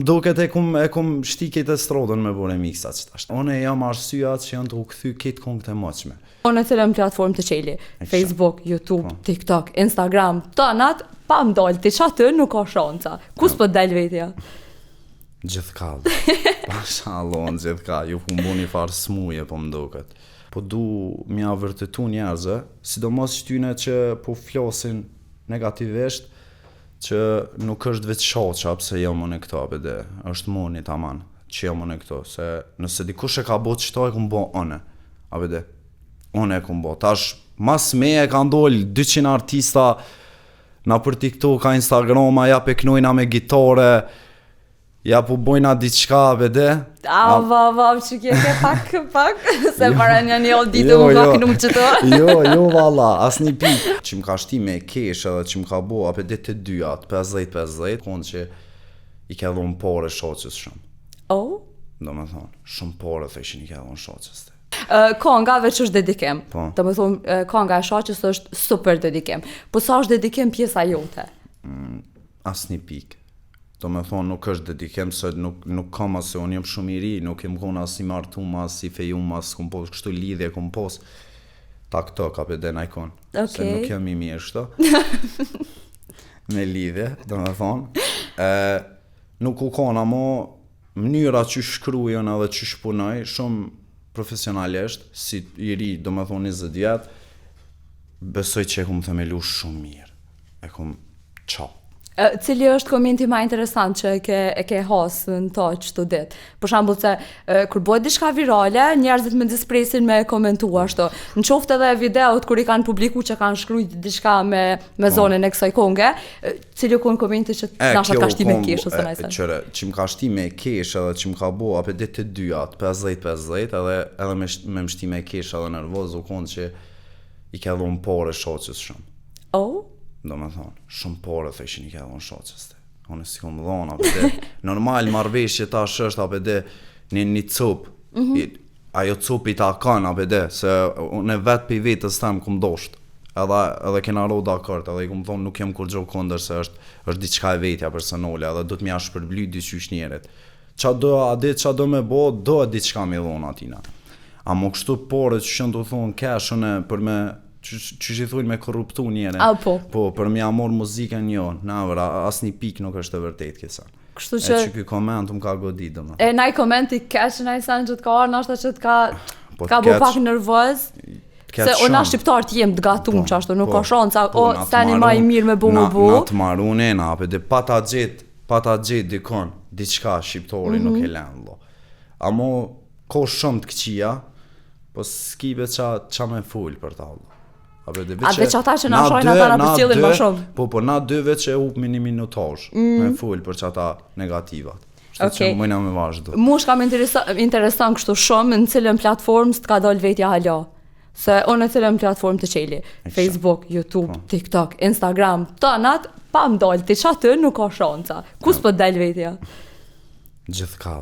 duket e kum shtikit e strodën me bore miksa që tash. One jam arsyat që janë të u kthy këtë kongët e moqme. Në cilën platformë të qeli? Facebook, YouTube, TikTok, Instagram, tonat, pa më dalë, ti qatë nuk ka shanca. Kus për dalë vetja? Gjithka. Pashalon, gjithka. Ju ku mbuni farë smuje po më duket. Po du mja vërtetu njerëzë, sidomos qytyne që po flasin negativisht, që nuk është veç shoqa pse jam unë këto, bede, është moni taman, që jam unë këto, se nëse dikush e ka bo qëto e kum bo one, a bede, unë e kum bo. Tash, mas me e ka ndoll 200 artista na për TikTok, ka Instagrama, ja peknojna me gitare, ja po bojna diçka, bede. Që ke pak, se para një ollë ditë më pak nuk qëto. Jo, valla, as një pik. Që më ka shti me kesh edhe që më ka bo, ape dit të dyat, 50-50, konë që i ke dhonë pare shoqës shumë. Do me thonë, shumë pare të ishin i ke dhonë shoqës të. Konga veç është dedikim. Do me thonë, konga e shoqës është super dedikim. Po sa është dedikim pjesa jote? As një pik. Do me thonë, nuk është dedikim, se nuk kam asë, unë jem shumë i ri, nuk jem kona as i martum, as i fejum, as kum pos, kështu lidhje kum pos, tak to, ka për denaj kon. Se nuk jem i mirë shto. Me lidhje, do me thonë. Nuk u kona mo, mënyra që shkrujon edhe që shpunoj, shumë profesionalisht, si i ri, do me thonë 20 vjet, besoj që e kum themelu shumë mirë. E kum qa. Cili është komenti ma interesant që e ke hasë në to qëto dit? Për shambull se, kur bëhet diçka virale, njerëzit me dispresin me komentu ashtu. Në qoftë edhe videot kur i kanë publiku që kanë shkrujt diçka me zonën e kësaj konge, cili konë komenti që nashat ka shti me kesh ose najse? Qëre, që më ka shti me kesh edhe që më ka bo apë dit të dyat, 50-50, edhe me më shti me kesh edhe nervoz, u konë që i ke dhonë pare shoqës shumë. Do me thonë, shumë pare të ishin i ke dhonë shoqës të. Unë si kom dhonë, apëde, normal marrveshje ta shështë, apëde, një cupë, ajo cupë i ta kanë, apëde, se unë vetë për vetës tem kom doshtë, edhe kena roda kërtë, edhe i kom thonë, nuk jem kur gjo kondër, se është diçka e vetja personale, edhe do të mja shpërbly dyqysh njerit. Qa do me bo, do diçka me dhonë atina. A mo kështu pare që shënë të thonë, keshën e për me, që që thunë me korruptu njëre. Po, për mi amor muzikën jo, navra, as një pik nuk është të vërtet kësa. Kështu që... E që këj koment më ka godit, dhe më. E naj komenti keqë naj sen që të ka arë, nashta që të ka bo pak nervoz, se o na shqiptar t'jem të gatum që ashtu, nuk ka shanca, o seni ma i mirë me bu. Na të marun e na, apë, dhe pa ta gjet dikon, diçka shqiptori nuk e lenë, lo. Amo, ko shumë të këqia, po s'kive qa me full për ta, lo. A veç ata që na shojnë ata na përcjellin më shumë. Po na dy veç e hupmi një minutazh me ful për çata negativat. Kështu që mëna me vazhdo. Mu shka më intereson kështu shumë në cilën platformë s'ka dal vetja hala. Se unë në cilën platformë të qeli. Facebook, YouTube, TikTok, Instagram, tonat, pa më dal, ti qatë nuk ka shanca. Kus për dal vetja? Gjithka.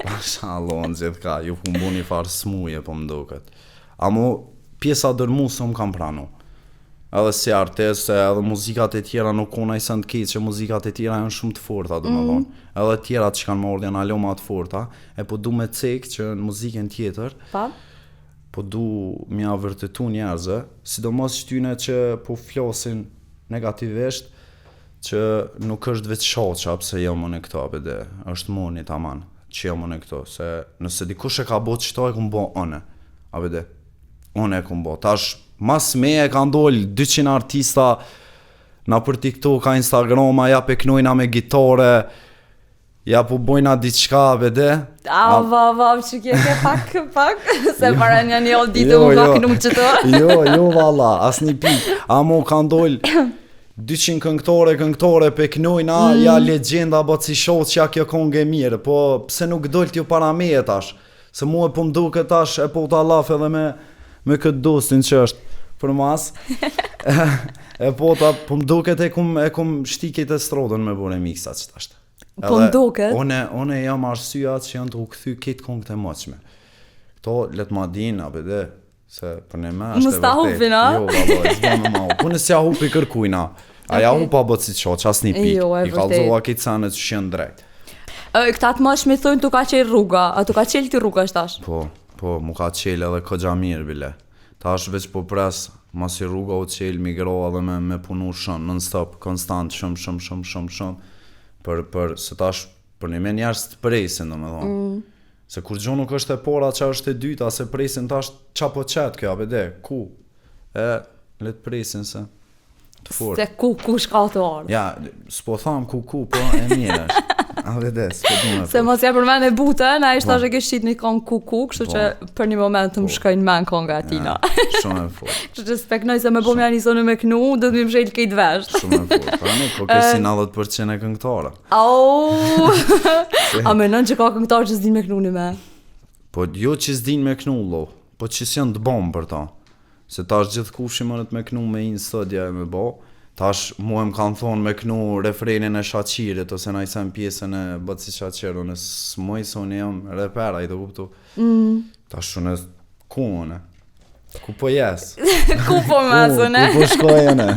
Pashalon, gjithka. Ju ku mbuni farë smuje po më duket. Amo pjesa dërmusë më kam pranu. Edhe si artist, edhe muzikat e tjera nuk kona i sënë të keqë, që muzikat e tjera janë shumë të forta, do më thonë. Edhe tjera që kanë mordë janë aloma të forta, e po du me cekë që në muzikën tjetër, po du mja vërtetu njerëzë, sidomos qytyne që po flasin negativisht, që nuk është veç shoqa, pse jam unë këto, bede, është moni taman, që jam unë këto, se nëse dikush e ka bo qëto e kum bo one, a bede. Unë e kum bo. Tash, mas me e ka ndoll 200 artista na për TikTok, ka Instagrama, ja peknojna me gitare, ja po bojna diçka, bede. Që ke pak, se para një ollë ditë më pak nuk qëto. Jo, valla, as një pik. Amo ka ndoll 200 këngtore peknojna, ja legenda, bo si shoh që ja kjo kongë e mirë, po pse nuk doll t'ju para me e tash, se mu e po mduke tash, e po ta laf edhe me këtë dostin që është për mas, e po ta po mduket e kum shtikit e strodën me bore miksa që tashtë. Po mduket? One jam arsyat që janë të u kthy këtë kongët e moqme. Këto let ma din, abede, se për ne me është e vërtet. Musta hupin, a? Jo, valloj, s'ba me ma hup. Unë si ja hupi kërkujna, a ja hupa bët si qoq, as një pik. I kalzova këtë sanet që shenë drejt. Këta të mëshmi thonë tu ka qelë rruga, a tu ka qelë ti rruga shtash? Po, mu ka qelë edhe këgja mirë bile. Tash veç po pres, masi rruga u qelë, migro edhe me punu shumë, non-stop, konstant, shumë. Për se tash, për një me njerës të presin, do me thonë. Se kur gjo nuk është e pora që është e dyta, se presin tash qa po qetë kjo, abede, ku? Let presin se të fort. Se ku shka të ardhë. Ja, s'po thamë ku, po e mirë është. Abede, s'po du me Se mos ja përmen e butën, a ishtë tash e ke shqit një kong ku, kështu që për një moment të më shkojnë men konga atina. Shumë e fort. Kështu që speknoj se me po mja një zonë me knu, do të mi më shelë kejtë veshtë. Shumë e fort. Pra nuk, po kësi 90% e këngëtara. A menon që ka këngëtarë që s'din me knu një me? Po jo që s'din me knu, lo, po që s'janë të bomë për ta. Se tash gjithë kushi mënët me knu me inë sëdja e me bo, tash mu e më kanë thonë me knu refrenin e Shaqirit, ose na i sen pjesën e Bëtsi Shaqiru, në s'moj se unë jam repera, i të kuptu. Tash unë ku unë? Ku po jes? Ku po mesën, Ku po shkojën e?